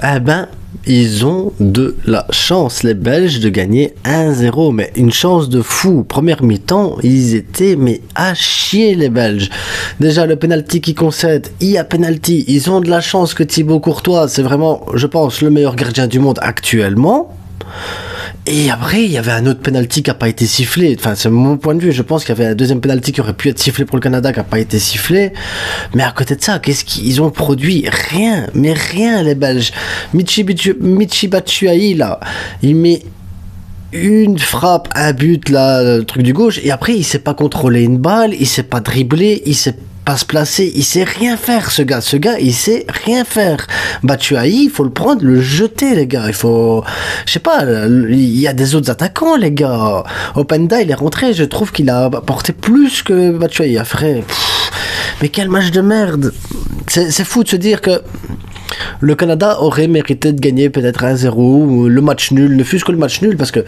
Eh ben, ils ont de la chance, les Belges, de gagner 1-0, mais une chance de fou. Première mi-temps, ils étaient mais à chier, les Belges. Déjà, le penalty qu'ils concèdent, il y a penalty. Ils ont de la chance que Thibaut Courtois, c'est vraiment, je pense, le meilleur gardien du monde actuellement. Et après, il y avait un autre penalty qui n'a pas été sifflé. Enfin, c'est mon point de vue. Je pense qu'il y avait un deuxième penalty qui aurait pu être sifflé pour le Canada qui n'a pas été sifflé. Mais à côté de ça, qu'est-ce qu'ils ont produit? Rien. Mais rien, les Belges. Michy Batshuayi, là, il met une frappe, un but, là, le truc du gauche. Et après, il sait pas contrôler une balle. Il sait pas dribbler. Il sait pas se placer, il sait rien faire, ce gars, il sait rien faire. Batshuayi, il faut le prendre, le jeter, les gars, il faut, je sais pas, il y a des autres attaquants, les gars. Openda, il est rentré, je trouve qu'il a apporté plus que Batshuayi, après, mais quel match de merde. C'est fou de se dire que le Canada aurait mérité de gagner peut-être 1-0 ou le match nul, ne fût-ce que le match nul, parce que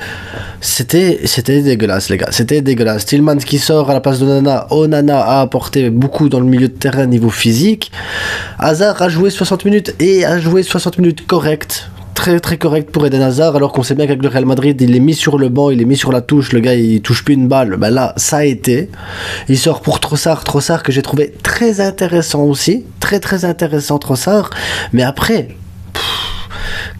c'était dégueulasse, les gars, c'était dégueulasse. Tillmans qui sort à la place d'Onana, Onana a apporté beaucoup dans le milieu de terrain niveau physique. Hazard a joué 60 minutes et a joué 60 minutes correctes. Très très correct pour Eden Hazard, alors qu'on sait bien qu'avec le Real Madrid il est mis sur le banc, il est mis sur la touche, le gars il touche plus une balle. Ben là ça a été, il sort pour Trossard que j'ai trouvé très intéressant aussi, très très intéressant Trossard, mais après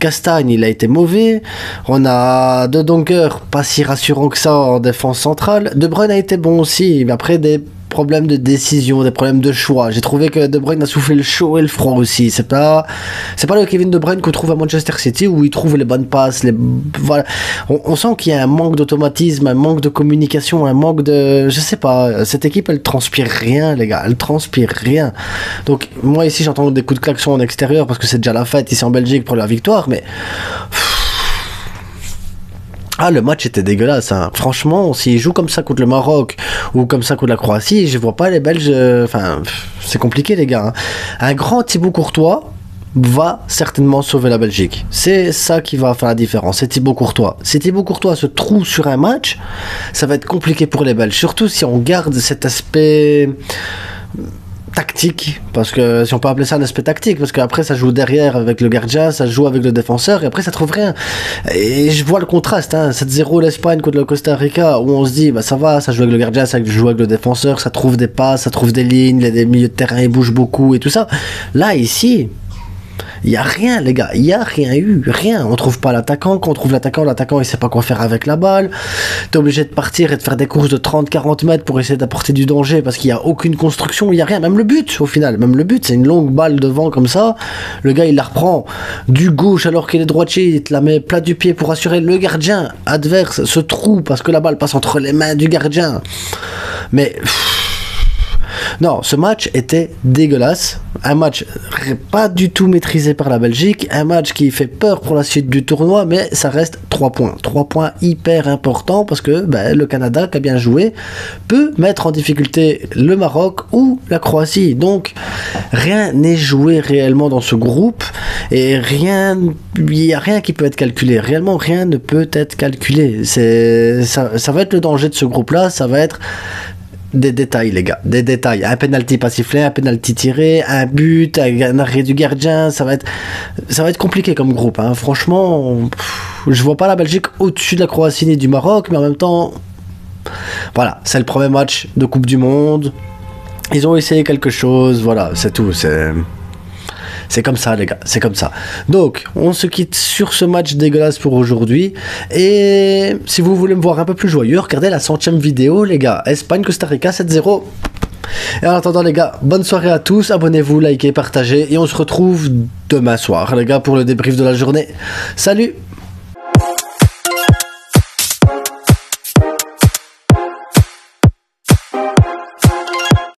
Castagne il a été mauvais, on a De Donker pas si rassurant que ça en défense centrale, De Bruyne a été bon aussi, mais après des problèmes de décision, des problèmes de choix. J'ai trouvé que De Bruyne a soufflé le chaud et le froid aussi. C'est pas le Kevin De Bruyne qu'on trouve à Manchester City où il trouve les bonnes passes. Voilà. On sent qu'il y a un manque d'automatisme, un manque de communication, un manque de... Je sais pas. Cette équipe, elle transpire rien, les gars. Elle transpire rien. Donc, moi ici, j'entends des coups de klaxon en extérieur parce que c'est déjà la fête ici en Belgique pour la victoire, mais... Ah, le match était dégueulasse, hein. Franchement, s'ils jouent comme ça contre le Maroc ou comme ça contre la Croatie, je vois pas les Belges. Enfin, c'est compliqué, les gars, hein. Un grand Thibaut Courtois va certainement sauver la Belgique. C'est ça qui va faire la différence. C'est Thibaut Courtois. Si Thibaut Courtois se trouve sur un match, ça va être compliqué pour les Belges. Surtout si on garde cet aspect tactique, parce que si on peut appeler ça un aspect tactique, parce qu'après ça joue derrière avec le gardien, ça joue avec le défenseur, et après ça trouve rien. Et je vois le contraste, hein, 7-0 l'Espagne contre le Costa Rica, où on se dit, bah ça va, ça joue avec le gardien, ça joue avec le défenseur, ça trouve des passes, ça trouve des lignes, les milieux de terrain ils bougent beaucoup et tout ça. Là, ici, il n'y a rien, les gars, il n'y a rien eu, rien. On trouve pas l'attaquant, quand on trouve l'attaquant il sait pas quoi faire avec la balle. T'es obligé de partir et de faire des courses de 30-40 mètres pour essayer d'apporter du danger parce qu'il n'y a aucune construction, il n'y a rien. Même le but, au final, c'est une longue balle devant comme ça. Le gars, il la reprend du gauche alors qu'il est droitier, il te la met plat du pied pour assurer le gardien adverse se trouve parce que la balle passe entre les mains du gardien. Mais... non, ce match était dégueulasse. Un match pas du tout maîtrisé par la Belgique. Un match qui fait peur pour la suite du tournoi, mais ça reste 3 points. 3 points hyper importants parce que le Canada, qui a bien joué, peut mettre en difficulté le Maroc ou la Croatie. Donc, rien n'est joué réellement dans ce groupe et il n'y a rien qui peut être calculé. Réellement, rien ne peut être calculé. Ça va être le danger de ce groupe-là. Ça va être des détails, les gars, des détails. Un penalty pas sifflé, un penalty tiré, un but, un arrêt du gardien, ça va être compliqué comme groupe, hein. Franchement, je vois pas la Belgique au-dessus de la Croatie ni du Maroc, mais en même temps, voilà, c'est le premier match de Coupe du Monde. Ils ont essayé quelque chose, voilà, c'est tout, c'est comme ça, les gars, c'est comme ça. Donc, on se quitte sur ce match dégueulasse pour aujourd'hui. Et si vous voulez me voir un peu plus joyeux, regardez la 100e vidéo, les gars. Espagne-Costa Rica 7-0. Et en attendant, les gars, bonne soirée à tous. Abonnez-vous, likez, partagez. Et on se retrouve demain soir, les gars, pour le débrief de la journée. Salut!